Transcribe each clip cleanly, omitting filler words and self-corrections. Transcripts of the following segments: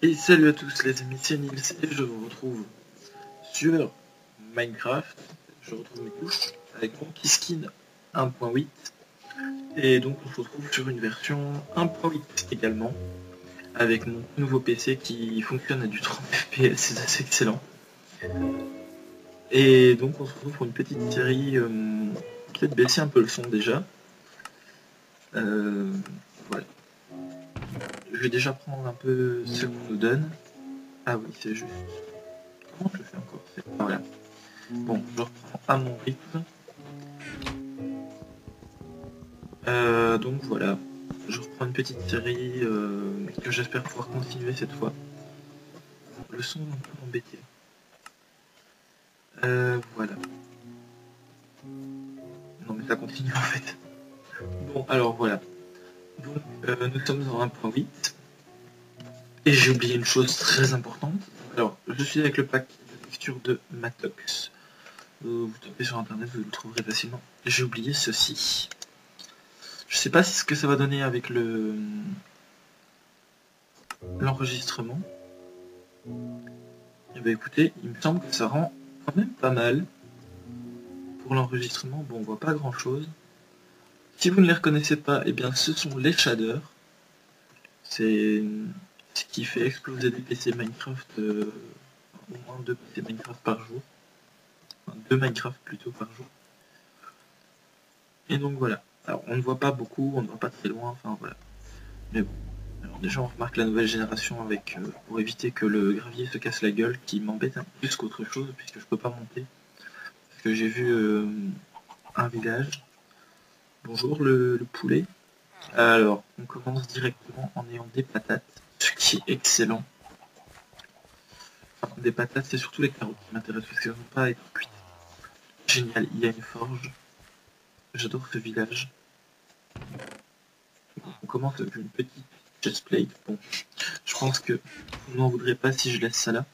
Et salut à tous les amis, c'est Nils et je vous retrouve sur Minecraft. Je retrouve mes touches avec mon petit skin 1.8 et donc on se retrouve sur une version 1.8 également avec mon nouveau PC qui fonctionne à du 30 fps, c'est assez excellent. Et donc on se retrouve pour une petite série, peut-être baisser un peu le son déjà. Voilà. Je vais déjà prendre un peu ce qu'on nous donne. Ah oui, c'est juste. Comment je le fais encore? Voilà. Bon, je reprends à mon rythme. Donc voilà, je reprends une petite série que j'espère pouvoir continuer cette fois. Le son est un peu embêté. Voilà. Non mais ça continue en fait. Bon alors voilà. Donc nous sommes en 1.8. Et j'ai oublié une chose très importante. Alors je suis avec le pack de texture de Matox. Vous tapez sur internet, vous le trouverez facilement. J'ai oublié ceci. Je sais pas ce que ça va donner avec l'enregistrement. Et bah écoutez, il me semble que ça rend quand même pas mal. Pour l'enregistrement, bon on voit pas grand chose. Si vous ne les reconnaissez pas, eh bien ce sont les shaders. C'est ce qui fait exploser des PC Minecraft, au moins 2 PC Minecraft par jour. Enfin, 2 Minecraft plutôt par jour. Et donc voilà. Alors on ne voit pas beaucoup, on ne voit pas très loin, enfin voilà. Mais bon. Alors déjà on remarque la nouvelle génération avec pour éviter que le gravier se casse la gueule, qui m'embête un peu plus qu'autre chose puisque je peux pas monter. Parce que j'ai vu un village. Bonjour le poulet. Alors, on commence directement en ayant des patates, ce qui est excellent. Enfin, des patates, c'est surtout les carottes qui m'intéressent parce qu'elles n'ont pas à être cuites. Génial, il y a une forge. J'adore ce village. On commence avec une petite chestplate. Bon, je pense que vous n'en voudrez pas si je laisse ça là.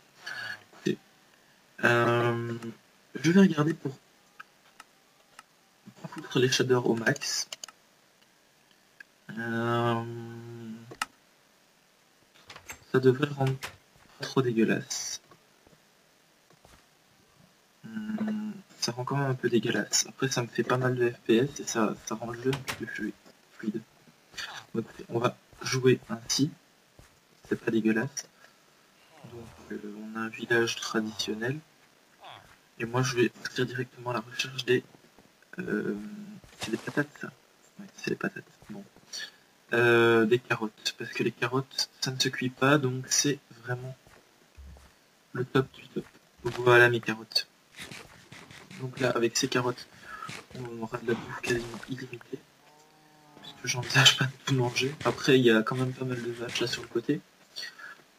Je vais regarder pour pas foutre les shaders au max. Ça devrait rendre pas trop dégueulasse. Ça rend quand même un peu dégueulasse. Après ça me fait pas mal de FPS et ça rend le jeu un peu plus fluide. Donc on va jouer ainsi. C'est pas dégueulasse. Donc on a un village traditionnel. Et moi je vais partir directement à la recherche des... c'est des patates ça? Ouais, c'est des patates. Bon. Des carottes. Parce que les carottes, ça ne se cuit pas, donc c'est vraiment le top du top. Voilà mes carottes. Donc là, avec ces carottes, on aura de la bouffe quasiment illimitée. Puisque j'envisage pas de tout manger. Après, il y a quand même pas mal de vaches là sur le côté.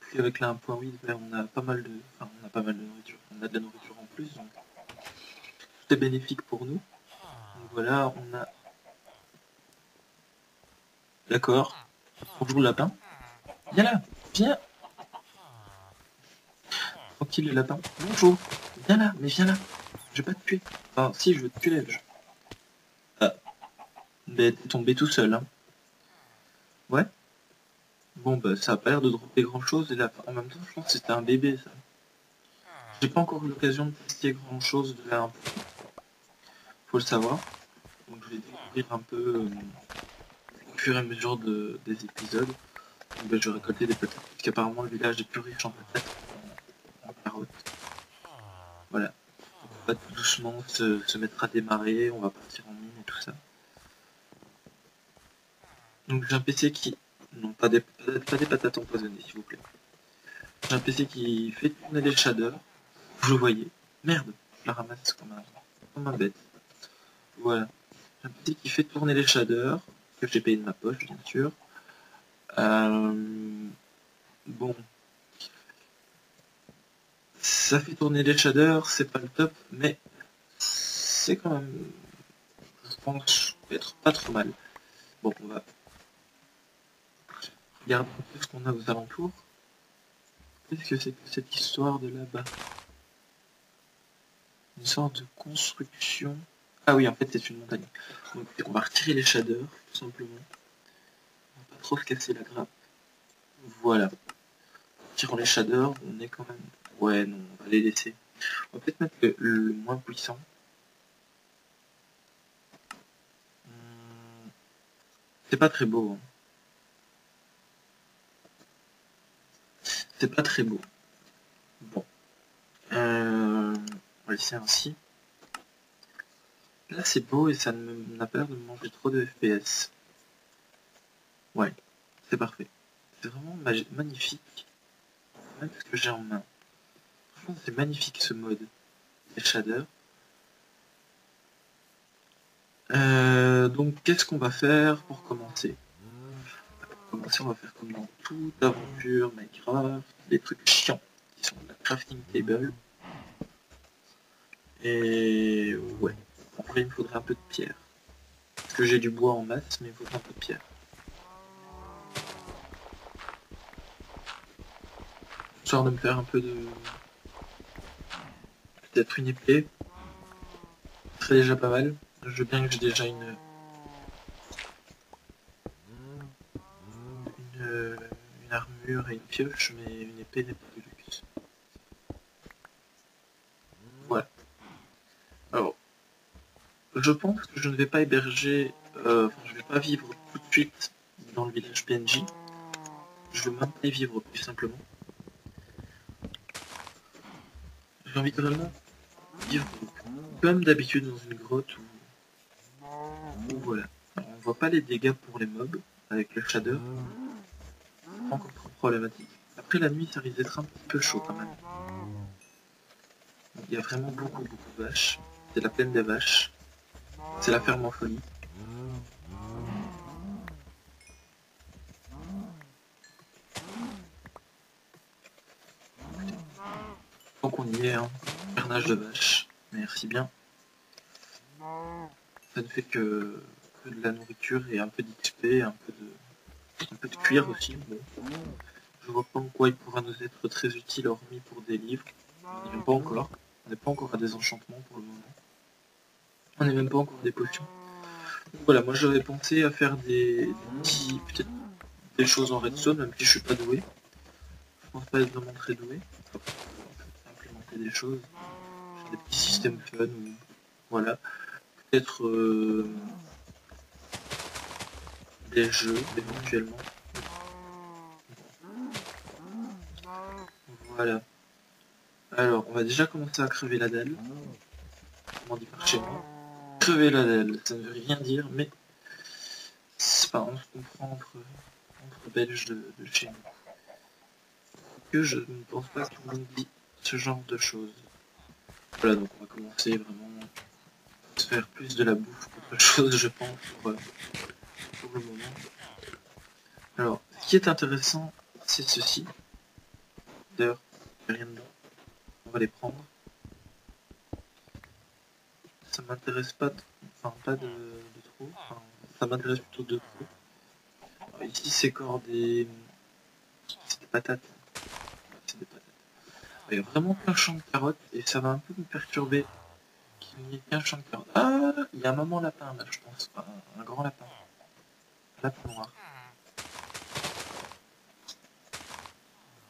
Puis avec la 1.8, on a pas mal de... Enfin, on a pas mal de nourriture. On a de la nourriture en plus, donc tout est bénéfique pour nous. Donc voilà, on a... D'accord. Bonjour le lapin. Viens là. Viens. Tranquille le lapin. Bonjour. Viens là, mais viens là. Je vais pas te tuer. Enfin, si, je veux te tuer. Ah. Mais t'es tombé tout seul, hein. Ouais. Bon, bah, ça a pas l'air de dropper grand chose. Et là, en même temps, je pense que c'était un bébé, ça. J'ai pas encore eu l'occasion de tester grand chose de la 1. Faut le savoir. Donc, je vais découvrir un peu au fur et à mesure des épisodes. Donc, bah, je vais récolter des patates. Parce qu'apparemment, le village est plus riche en patates qu'en carottes. Voilà. On va tout doucement se mettre à démarrer. On va partir en mine et tout ça. Donc, j'ai un PC qui... Non, pas des patates empoisonnées, s'il vous plaît. J'ai un PC qui fait tourner les shaders. Vous le voyez. Merde, je la ramasse comme un bête. Voilà. J'ai un PC qui fait tourner les shaders, que j'ai payé de ma poche, bien sûr. Bon. Ça fait tourner les shaders, c'est pas le top, mais c'est quand même, je pense, être pas trop mal. Bon, on va regarder un peu ce qu'on a aux alentours. Qu'est-ce que c'est que cette histoire de là-bas? Une sorte de construction. Ah oui, en fait, c'est une montagne. Donc, on va retirer les shaders, tout simplement. On va pas trop se casser la grappe. Voilà. retirant les shaders, on est quand même... Ouais, non, on va les laisser. On va peut-être mettre le moins puissant. C'est pas très beau. Hein. C'est pas très beau. Bon. On va laisser ainsi. Là, c'est beau et ça n'a pas l'air de manger trop de FPS. Ouais, c'est parfait. C'est vraiment magnifique. Même ce que j'ai en main. Franchement, c'est magnifique ce mode. Les shaders. Donc, qu'est-ce qu'on va faire pour commencer? Pour commencer, on va faire comme dans toute aventure, Minecraft, des trucs chiants, qui sont la crafting table. Et ouais, en vrai, il me faudrait un peu de pierre. Parce que j'ai du bois en masse, mais il me faudrait un peu de pierre. Histoire de me faire un peu de... Peut-être une épée. Ce serait déjà pas mal. Je veux bien que j'ai déjà une armure et une pioche, mais une épée n'est pas du luxe. Voilà. Alors, je pense que je ne vais pas héberger... je vais pas vivre tout de suite dans le village PNJ. Je vais même pas y vivre plus simplement. J'ai envie de vraiment vivre comme d'habitude dans une grotte où voilà. Alors, on voit pas les dégâts pour les mobs avec le shader. Pas encore trop problématique. Après la nuit ça risque d'être un petit peu chaud quand même. Il y a vraiment beaucoup de vaches. C'est la plaine des vaches. C'est la ferme en folie. Donc on y est, hein. Carnage de vaches. Merci bien. Ça ne fait que de la nourriture et un peu d'XP, un peu de cuir aussi. Bon. Je vois pas en quoi il pourra nous être très utile hormis pour des livres. On n'y est pas encore. On n'est pas encore à des enchantements pour le moment. On n'est même pas encore à des potions. Donc voilà, moi j'avais pensé à faire des petits, peut-être des choses en redstone, même si je suis pas doué. Je pense pas être vraiment très doué. Enfin, implémenter des choses. Des petits systèmes fun ou voilà. Peut-être des jeux éventuellement. Voilà. Alors, on va déjà commencer à crever la dalle. Comment on dit par chez moi. Crever la dalle, ça ne veut rien dire, mais c'est pas, on se comprend entre Belges de chez nous. Que je ne pense pas que tout le monde dit ce genre de choses. Voilà, donc on va commencer vraiment à se faire plus de la bouffe qu'autre chose, je pense, pour le moment. Alors, ce qui est intéressant, c'est ceci. D'ailleurs, il n'y a rien dedans. On va les prendre. Ça m'intéresse pas, enfin pas de trop. Enfin, ça m'intéresse plutôt de trop. Alors, ici, c'est encore des... C'est des patates. C'est des patates. Il y a vraiment plein de champs de carottes et ça va un peu me perturber qu'il n'y ait qu'un champ de carottes. Ah, il y a un maman lapin là, je pense. Un grand lapin. Un lapin noir.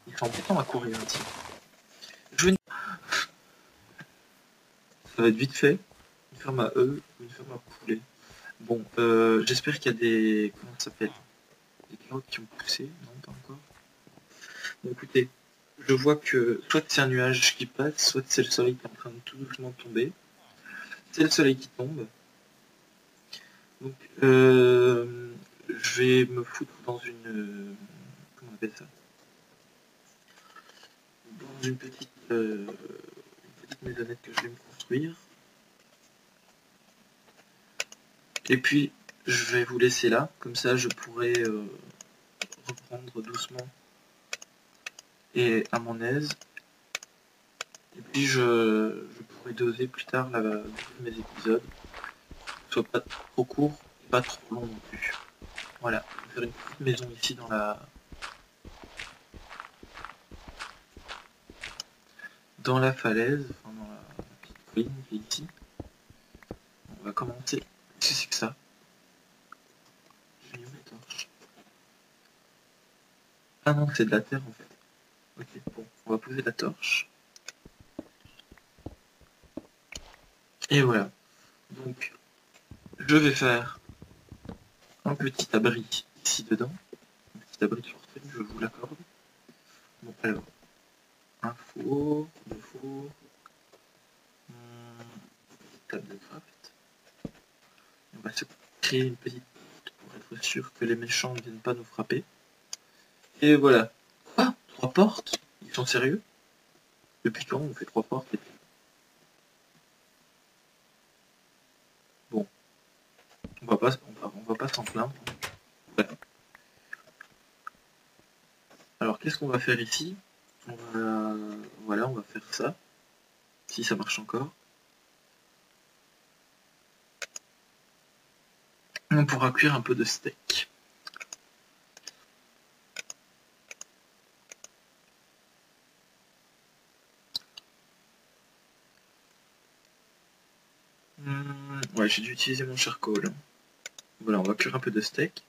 Il fait embêtant à courir ici. Je vais... Ça va être vite fait. Une ferme à œufs, une ferme à poulet. Bon, j'espère qu'il y a des... Comment ça s'appelle? Des carottes qui ont poussé. Non, pas encore. Bon, écoutez, je vois que soit c'est un nuage qui passe, soit c'est le soleil qui est en train de tout doucement tomber. C'est le soleil qui tombe. Donc, je vais me foutre dans une... comment on appelle ça? Dans une petite maisonnette que je vais me construire. Et puis, je vais vous laisser là. Comme ça, je pourrai reprendre doucement et à mon aise. Et puis, je pourrai doser plus tard mes épisodes. Que ce soit pas trop court, pas trop long non plus. Voilà, je vais faire une petite maison ici dans la falaise, enfin dans la petite colline qui est ici. On va commencer. Qu'est-ce que c'est que ça? J'ai mis mes torches. Ah non, c'est de la terre en fait. Ok, bon, on va poser la torche. Et voilà. Donc, je vais faire un petit abri ici dedans. Un petit abri de fortune, je vous l'accorde. Bon, alors, un four, deux fours, table de craft. On va se créer une petite porte pour être sûr que les méchants ne viennent pas nous frapper. Et voilà. Ah, 3 portes? Ils sont sérieux? Depuis quand on fait 3 portes? Bon, on va pas s'en plaindre. Voilà. Alors, qu'est-ce qu'on va faire ici? Voilà, on va faire ça. Si ça marche encore. On pourra cuire un peu de steak. Ouais, j'ai dû utiliser mon charcoal. Voilà, on va cuire un peu de steak.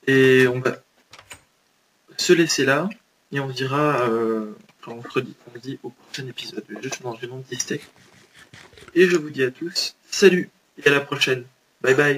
Et on va se laisser là. Et on se dira, on se dit au prochain épisode. Je vais juste manger mon petit steak. Et je vous dis à tous, salut et à la prochaine. Bye bye.